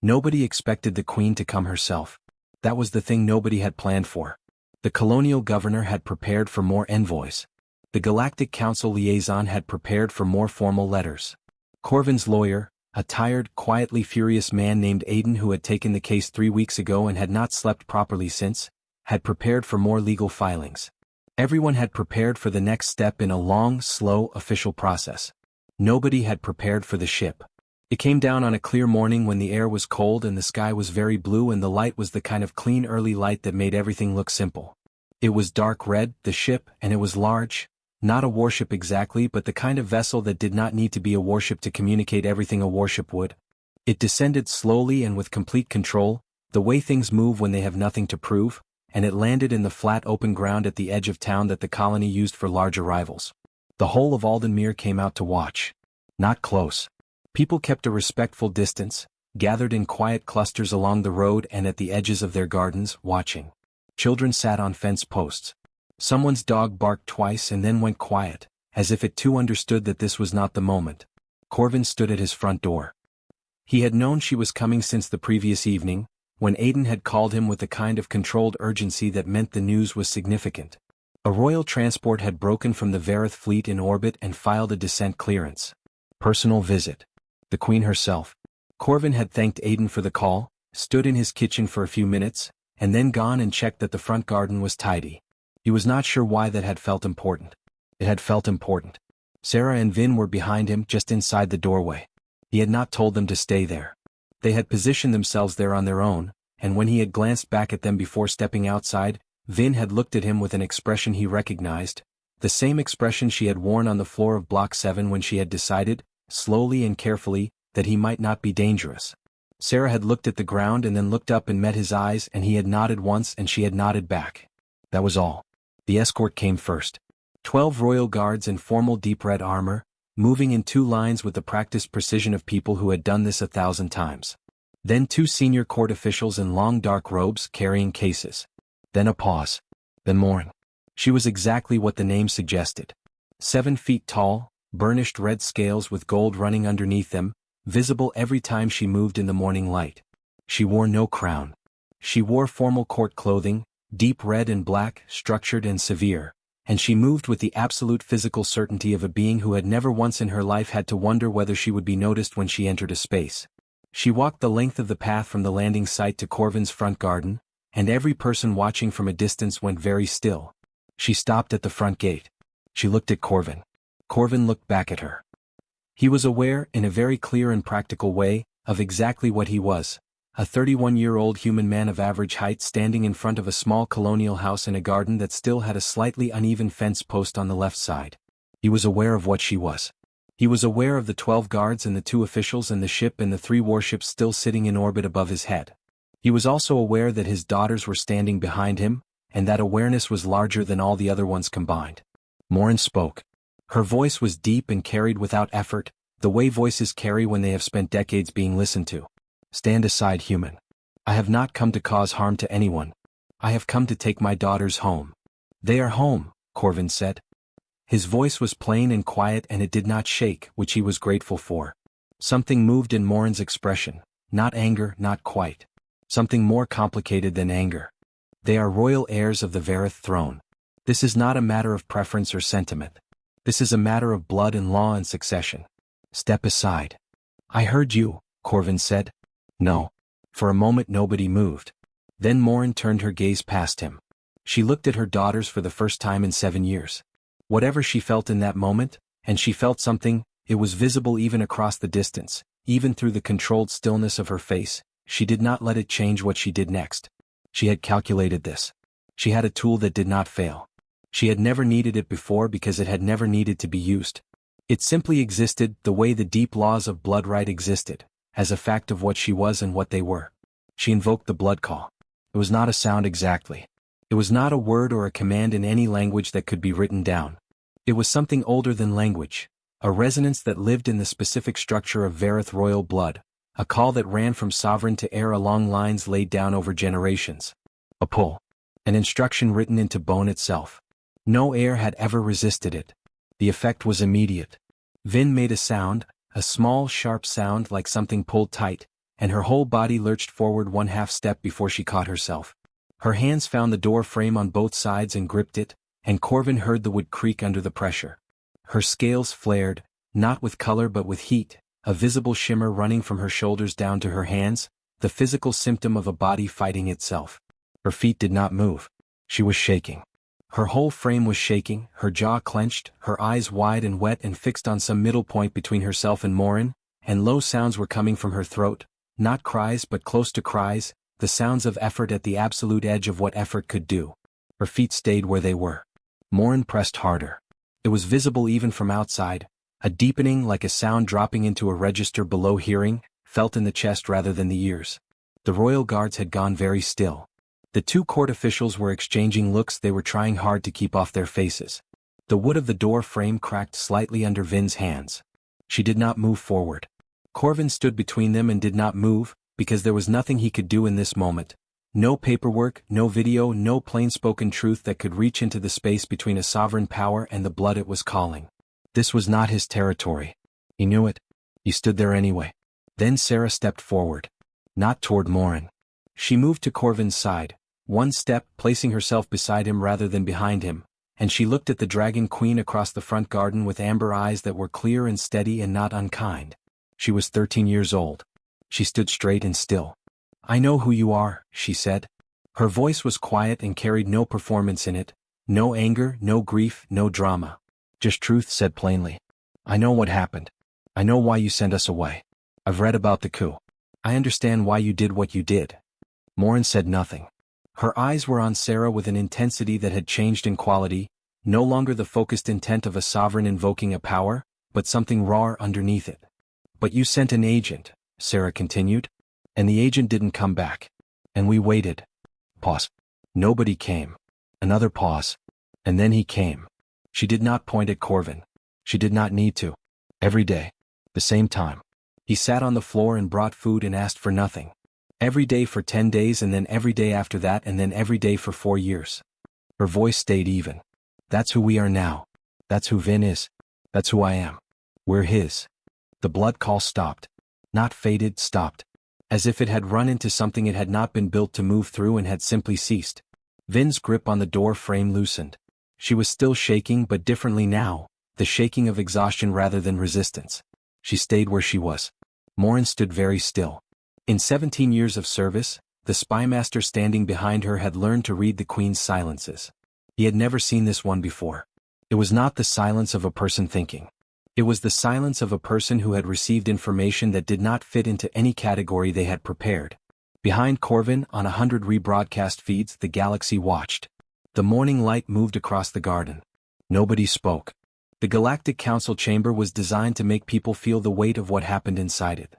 Speaker 1: Nobody expected the Queen to come herself. That was the thing nobody had planned for. The colonial governor had prepared for more envoys. The Galactic Council liaison had prepared for more formal letters. Corvin's lawyer, a tired, quietly furious man named Aiden who had taken the case 3 weeks ago and had not slept properly since, had prepared for more legal filings. Everyone had prepared for the next step in a long, slow, official process. Nobody had prepared for the ship. It came down on a clear morning when the air was cold and the sky was very blue and the light was the kind of clean early light that made everything look simple. It was dark red, the ship, and it was large. Not a warship exactly, but the kind of vessel that did not need to be a warship to communicate everything a warship would. It descended slowly and with complete control, the way things move when they have nothing to prove, and it landed in the flat open ground at the edge of town that the colony used for large arrivals. The whole of Aldenmere came out to watch. Not close. People kept a respectful distance, gathered in quiet clusters along the road and at the edges of their gardens, watching. Children sat on fence posts. Someone's dog barked twice and then went quiet, as if it too understood that this was not the moment. Corvin stood at his front door. He had known she was coming since the previous evening, when Aiden had called him with the kind of controlled urgency that meant the news was significant. A royal transport had broken from the Vareth fleet in orbit and filed a descent clearance. Personal visit. The Queen herself. Corvin had thanked Aiden for the call, stood in his kitchen for a few minutes, and then gone and checked that the front garden was tidy. He was not sure why that had felt important. It had felt important. Sarah and Vin were behind him just inside the doorway. He had not told them to stay there. They had positioned themselves there on their own, and when he had glanced back at them before stepping outside, Vin had looked at him with an expression he recognized, the same expression she had worn on the floor of Block 7 when she had decided, slowly and carefully, that he might not be dangerous. Sarah had looked at the ground and then looked up and met his eyes, and he had nodded once and she had nodded back. That was all. The escort came first. 12 royal guards in formal deep red armor, moving in 2 lines with the practiced precision of people who had done this 1,000 times. Then 2 senior court officials in long dark robes carrying cases. Then a pause. Then Morin. She was exactly what the name suggested. 7 feet tall, burnished red scales with gold running underneath them, visible every time she moved in the morning light. She wore no crown. She wore formal court clothing, deep red and black, structured and severe, and she moved with the absolute physical certainty of a being who had never once in her life had to wonder whether she would be noticed when she entered a space. She walked the length of the path from the landing site to Corvin's front garden, and every person watching from a distance went very still. She stopped at the front gate. She looked at Corvin. Corvin looked back at her. He was aware, in a very clear and practical way, of exactly what he was. A 31-year-old human man of average height standing in front of a small colonial house in a garden that still had a slightly uneven fence post on the left side. He was aware of what she was. He was aware of the 12 guards and the 2 officials and the ship and the 3 warships still sitting in orbit above his head. He was also aware that his daughters were standing behind him, and that awareness was larger than all the other ones combined. Morin spoke. Her voice was deep and carried without effort, the way voices carry when they have spent decades being listened to. Stand aside, human. I have not come to cause harm to anyone. I have come to take my daughters home. They are home, Corvin said. His voice was plain and quiet and it did not shake, which he was grateful for. Something moved in Morin's expression, not anger, not quite. Something more complicated than anger. They are royal heirs of the Vareth throne. This is not a matter of preference or sentiment. This is a matter of blood and law and succession. Step aside. I heard you, Corvin said. No. For a moment nobody moved. Then Morin turned her gaze past him. She looked at her daughters for the first time in 7 years. Whatever she felt in that moment, and she felt something, it was visible even across the distance, even through the controlled stillness of her face. She did not let it change what she did next. She had calculated this. She had a tool that did not fail. She had never needed it before because it had never needed to be used. It simply existed the way the deep laws of blood right existed, as a fact of what she was and what they were. She invoked the blood call. It was not a sound exactly. It was not a word or a command in any language that could be written down. It was something older than language, a resonance that lived in the specific structure of Vareth royal blood, a call that ran from sovereign to heir along lines laid down over generations. A pull. An instruction written into bone itself. No heir had ever resisted it. The effect was immediate. Vin made a sound, a small sharp sound like something pulled tight, and her whole body lurched forward 1/2 step before she caught herself. Her hands found the door frame on both sides and gripped it, and Corvin heard the wood creak under the pressure. Her scales flared, not with color but with heat, a visible shimmer running from her shoulders down to her hands, the physical symptom of a body fighting itself. Her feet did not move. She was shaking. Her whole frame was shaking, her jaw clenched, her eyes wide and wet and fixed on some middle point between herself and Morin, and low sounds were coming from her throat, not cries but close to cries, the sounds of effort at the absolute edge of what effort could do. Her feet stayed where they were. Morin pressed harder. It was visible even from outside, a deepening like a sound dropping into a register below hearing, felt in the chest rather than the ears. The royal guards had gone very still. The 2 court officials were exchanging looks they were trying hard to keep off their faces. The wood of the door frame cracked slightly under Vin's hands. She did not move forward. Corvin stood between them and did not move, because there was nothing he could do in this moment. No paperwork, no video, no plain-spoken truth that could reach into the space between a sovereign power and the blood it was calling. This was not his territory. He knew it. He stood there anyway. Then Sarah stepped forward. Not toward Morin. She moved to Corvin's side, 1 step, placing herself beside him rather than behind him, and she looked at the Dragon Queen across the front garden with amber eyes that were clear and steady and not unkind. She was 13 years old. She stood straight and still. I know who you are, she said. Her voice was quiet and carried no performance in it, no anger, no grief, no drama. Just truth said plainly. I know what happened. I know why you sent us away. I've read about the coup. I understand why you did what you did. Morin said nothing. Her eyes were on Sarah with an intensity that had changed in quality, no longer the focused intent of a sovereign invoking a power, but something rawer underneath it. But you sent an agent, Sarah continued. And the agent didn't come back. And we waited. Pause. Nobody came. Another pause. And then he came. She did not point at Corvin. She did not need to. Every day. The same time. He sat on the floor and brought food and asked for nothing. Every day for 10 days and then every day after that and then every day for 4 years. Her voice stayed even. That's who we are now. That's who Vin is. That's who I am. We're his. The blood call stopped. Not faded, stopped. As if it had run into something it had not been built to move through and had simply ceased. Vin's grip on the door frame loosened. She was still shaking but differently now, the shaking of exhaustion rather than resistance. She stayed where she was. Morin stood very still. In 17 years of service, the spymaster standing behind her had learned to read the Queen's silences. He had never seen this one before. It was not the silence of a person thinking. It was the silence of a person who had received information that did not fit into any category they had prepared. Behind Corvin, on 100 rebroadcast feeds, the galaxy watched. The morning light moved across the garden. Nobody spoke. The Galactic Council chamber was designed to make people feel the weight of what happened inside it.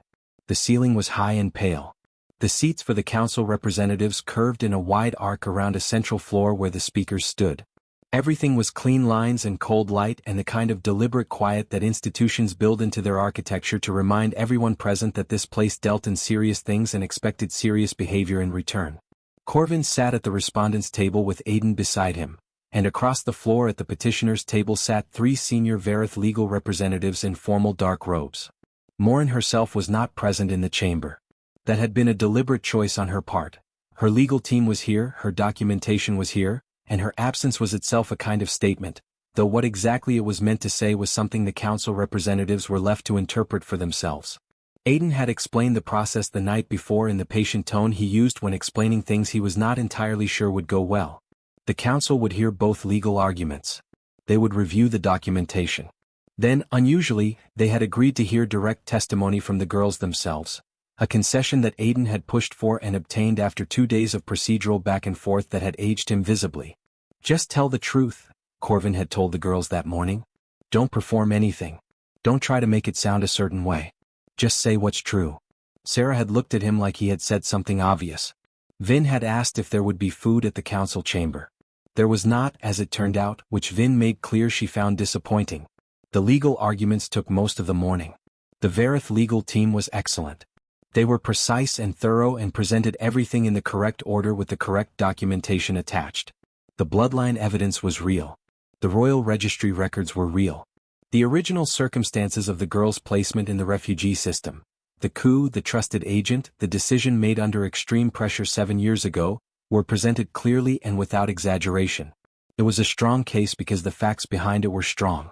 Speaker 1: The ceiling was high and pale. The seats for the council representatives curved in a wide arc around a central floor where the speakers stood. Everything was clean lines and cold light and the kind of deliberate quiet that institutions build into their architecture to remind everyone present that this place dealt in serious things and expected serious behavior in return. Corvin sat at the respondents' table with Aiden beside him, and across the floor at the petitioners' table sat 3 senior Varith legal representatives in formal dark robes. Morin herself was not present in the chamber. That had been a deliberate choice on her part. Her legal team was here, her documentation was here, and her absence was itself a kind of statement, though what exactly it was meant to say was something the council representatives were left to interpret for themselves. Aiden had explained the process the night before in the patient tone he used when explaining things he was not entirely sure would go well. The council would hear both legal arguments. They would review the documentation. Then, unusually, they had agreed to hear direct testimony from the girls themselves, a concession that Aiden had pushed for and obtained after 2 days of procedural back and forth that had aged him visibly. Just tell the truth, Corvin had told the girls that morning. Don't perform anything. Don't try to make it sound a certain way. Just say what's true. Sarah had looked at him like he had said something obvious. Vin had asked if there would be food at the council chamber. There was not, as it turned out, which Vin made clear she found disappointing. The legal arguments took most of the morning. The Varith legal team was excellent. They were precise and thorough and presented everything in the correct order with the correct documentation attached. The bloodline evidence was real. The royal registry records were real. The original circumstances of the girl's placement in the refugee system, the coup, the trusted agent, the decision made under extreme pressure 7 years ago, were presented clearly and without exaggeration. It was a strong case because the facts behind it were strong.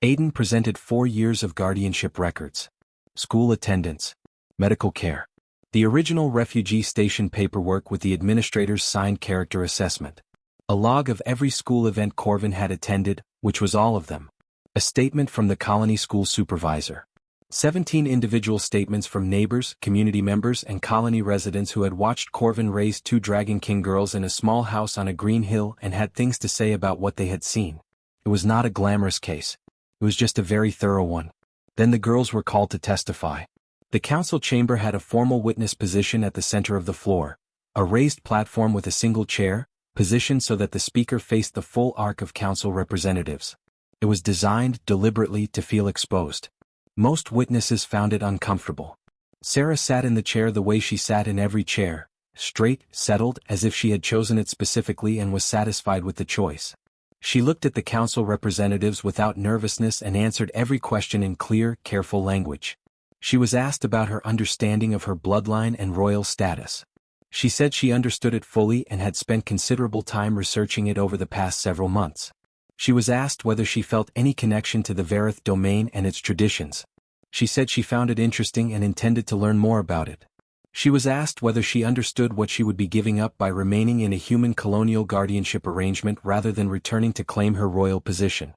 Speaker 1: Aiden presented 4 years of guardianship records. School attendance. Medical care. The original refugee station paperwork with the administrator's signed character assessment. A log of every school event Corvin had attended, which was all of them. A statement from the colony school supervisor. 17 individual statements from neighbors, community members and colony residents who had watched Corvin raise 2 Dragon King girls in a small house on a green hill and had things to say about what they had seen. It was not a glamorous case. It was just a very thorough one. Then the girls were called to testify. The council chamber had a formal witness position at the center of the floor, a raised platform with a single chair, positioned so that the speaker faced the full arc of council representatives. It was designed deliberately to feel exposed. Most witnesses found it uncomfortable. Sarah sat in the chair the way she sat in every chair, straight, settled, as if she had chosen it specifically and was satisfied with the choice. She looked at the council representatives without nervousness and answered every question in clear, careful language. She was asked about her understanding of her bloodline and royal status. She said she understood it fully and had spent considerable time researching it over the past several months. She was asked whether she felt any connection to the Varith domain and its traditions. She said she found it interesting and intended to learn more about it. She was asked whether she understood what she would be giving up by remaining in a human colonial guardianship arrangement rather than returning to claim her royal position.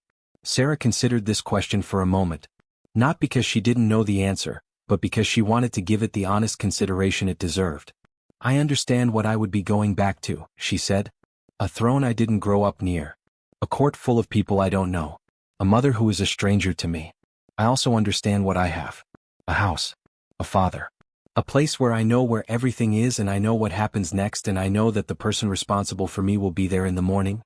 Speaker 1: Sarah considered this question for a moment. Not because she didn't know the answer, but because she wanted to give it the honest consideration it deserved. I understand what I would be going back to, she said. A throne I didn't grow up near. A court full of people I don't know. A mother who is a stranger to me. I also understand what I have. A house. A father. A place where I know where everything is and I know what happens next and I know that the person responsible for me will be there in the morning.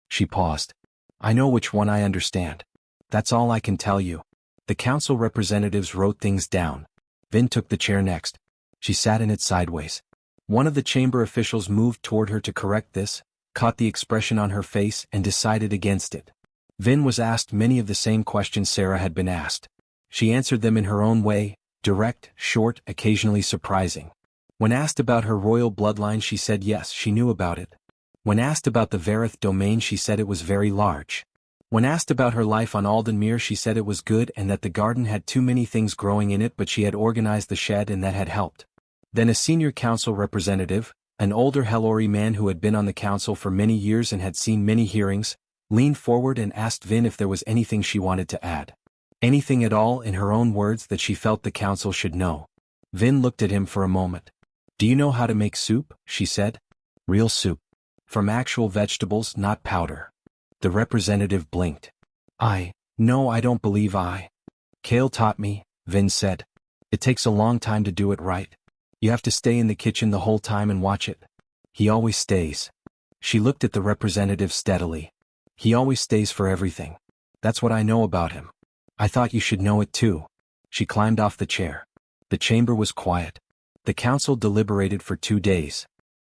Speaker 1: She paused. I know which one I understand. That's all I can tell you. The council representatives wrote things down. Vin took the chair next. She sat in it sideways. One of the chamber officials moved toward her to correct this, caught the expression on her face and decided against it. Vin was asked many of the same questions Sarah had been asked. She answered them in her own way, direct, short, occasionally surprising. When asked about her royal bloodline she said yes, she knew about it. When asked about the Vareth domain she said it was very large. When asked about her life on Aldenmere she said it was good and that the garden had too many things growing in it but she had organized the shed and that had helped. Then a senior council representative, an older Hellori man who had been on the council for many years and had seen many hearings, leaned forward and asked Vin if there was anything she wanted to add. Anything at all, in her own words, that she felt the council should know. Vin looked at him for a moment. Do you know how to make soup? She said. Real soup. From actual vegetables, not powder. The representative blinked. No, I don't believe I. Kale taught me, Vin said. It takes a long time to do it right. You have to stay in the kitchen the whole time and watch it. He always stays. She looked at the representative steadily. He always stays for everything. That's what I know about him. I thought you should know it too. She climbed off the chair. The chamber was quiet. The council deliberated for 2 days.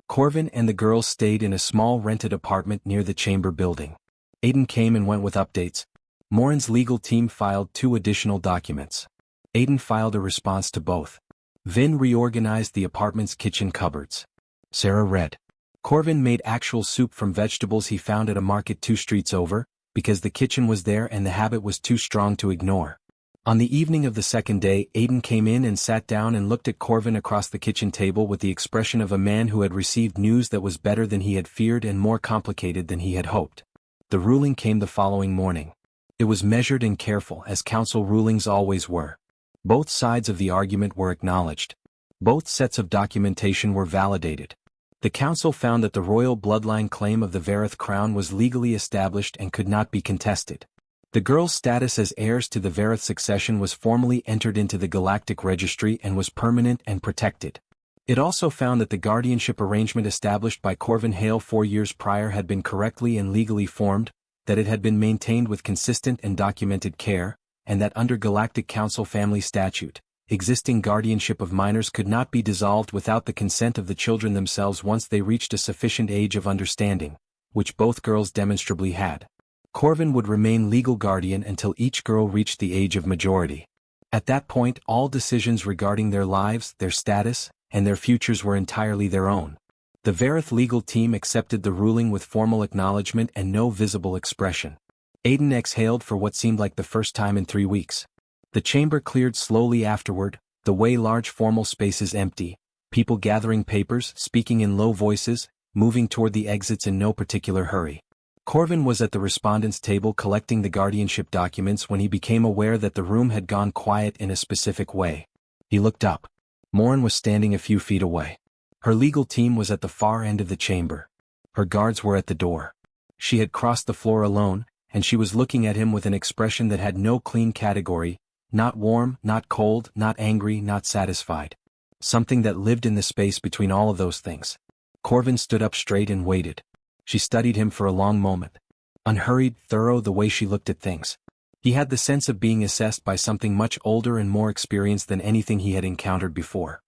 Speaker 1: Corvin and the girls stayed in a small rented apartment near the chamber building. Aiden came and went with updates. Morin's legal team filed 2 additional documents. Aiden filed a response to both. Vin reorganized the apartment's kitchen cupboards. Sarah read. Corvin made actual soup from vegetables he found at a market 2 streets over, because the kitchen was there and the habit was too strong to ignore. On the evening of the second day, Aiden came in and sat down and looked at Corvin across the kitchen table with the expression of a man who had received news that was better than he had feared and more complicated than he had hoped. The ruling came the following morning. It was measured and careful, as council rulings always were. Both sides of the argument were acknowledged. Both sets of documentation were validated. The council found that the royal bloodline claim of the Vareth crown was legally established and could not be contested. The girls' status as heirs to the Vareth succession was formally entered into the Galactic Registry and was permanent and protected. It also found that the guardianship arrangement established by Corvin Hale 4 years prior had been correctly and legally formed, that it had been maintained with consistent and documented care, and that under Galactic Council family statute, existing guardianship of minors could not be dissolved without the consent of the children themselves once they reached a sufficient age of understanding, which both girls demonstrably had. Corvin would remain legal guardian until each girl reached the age of majority. At that point, all decisions regarding their lives, their status, and their futures were entirely their own. The Vareth legal team accepted the ruling with formal acknowledgement and no visible expression. Aiden exhaled for what seemed like the first time in 3 weeks. The chamber cleared slowly afterward, the way large formal spaces empty, people gathering papers, speaking in low voices, moving toward the exits in no particular hurry. Corvin was at the respondents' table collecting the guardianship documents when he became aware that the room had gone quiet in a specific way. He looked up. Morin was standing a few feet away. Her legal team was at the far end of the chamber. Her guards were at the door. She had crossed the floor alone, and she was looking at him with an expression that had no clean category, not warm, not cold, not angry, not satisfied. Something that lived in the space between all of those things. Corvin stood up straight and waited. She studied him for a long moment. Unhurried, thorough the way she looked at things. He had the sense of being assessed by something much older and more experienced than anything he had encountered before.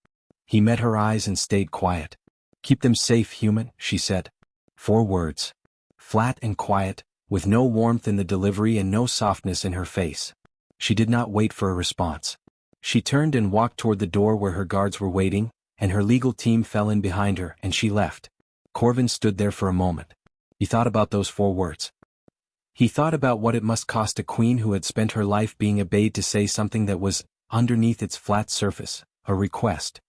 Speaker 1: He met her eyes and stayed quiet. "Keep them safe, human," she said. 4 words. Flat and quiet, with no warmth in the delivery and no softness in her face. She did not wait for a response. She turned and walked toward the door where her guards were waiting, and her legal team fell in behind her and she left. Corvin stood there for a moment. He thought about those 4 words. He thought about what it must cost a queen who had spent her life being obeyed to say something that was, underneath its flat surface, a request.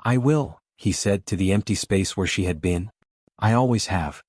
Speaker 1: "I will," he said to the empty space where she had been. "I always have."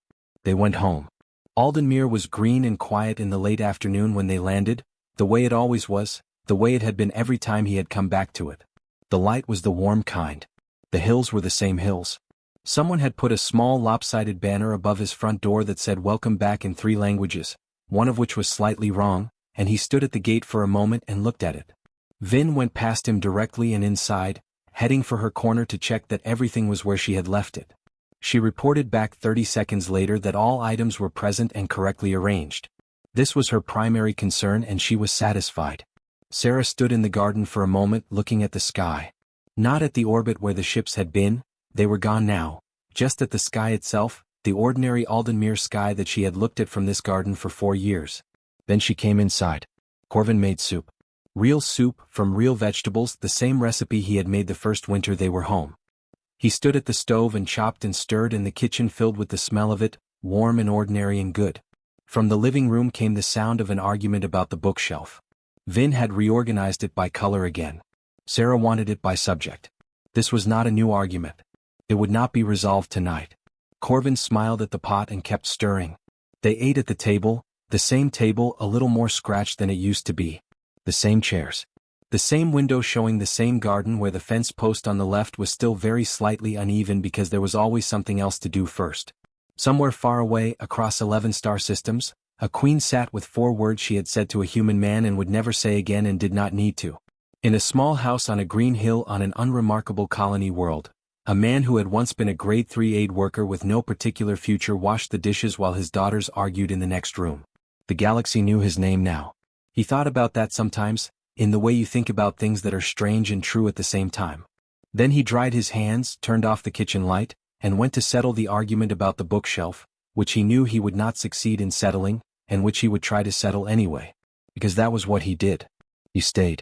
Speaker 1: They went home. Aldenmuir was green and quiet in the late afternoon when they landed, the way it always was, the way it had been every time he had come back to it. The light was the warm kind. The hills were the same hills. Someone had put a small lopsided banner above his front door that said "Welcome back" in 3 languages, one of which was slightly wrong, and he stood at the gate for a moment and looked at it. Vin went past him directly and inside, heading for her corner to check that everything was where she had left it. She reported back 30 seconds later that all items were present and correctly arranged. This was her primary concern and she was satisfied. Sarah stood in the garden for a moment looking at the sky. Not at the orbit where the ships had been, they were gone now, just at the sky itself, the ordinary Aldenmuir sky that she had looked at from this garden for 4 years. Then she came inside. Corvin made soup. Real soup, from real vegetables, the same recipe he had made the first winter they were home. He stood at the stove and chopped and stirred and the kitchen filled with the smell of it, warm and ordinary and good. From the living room came the sound of an argument about the bookshelf. Vin had reorganized it by color again. Sarah wanted it by subject. This was not a new argument. It would not be resolved tonight. Corvin smiled at the pot and kept stirring. They ate at the table, the same table a little more scratched than it used to be. The same chairs. The same window showing the same garden where the fence post on the left was still very slightly uneven because there was always something else to do first. Somewhere far away, across 11 star systems, a queen sat with 4 words she had said to a human man and would never say again and did not need to. In a small house on a green hill on an unremarkable colony world, a man who had once been a grade 3 aid worker with no particular future washed the dishes while his daughters argued in the next room. The galaxy knew his name now. He thought about that sometimes, in the way you think about things that are strange and true at the same time. Then he dried his hands, turned off the kitchen light, and went to settle the argument about the bookshelf, which he knew he would not succeed in settling, and which he would try to settle anyway. Because that was what he did. He stayed.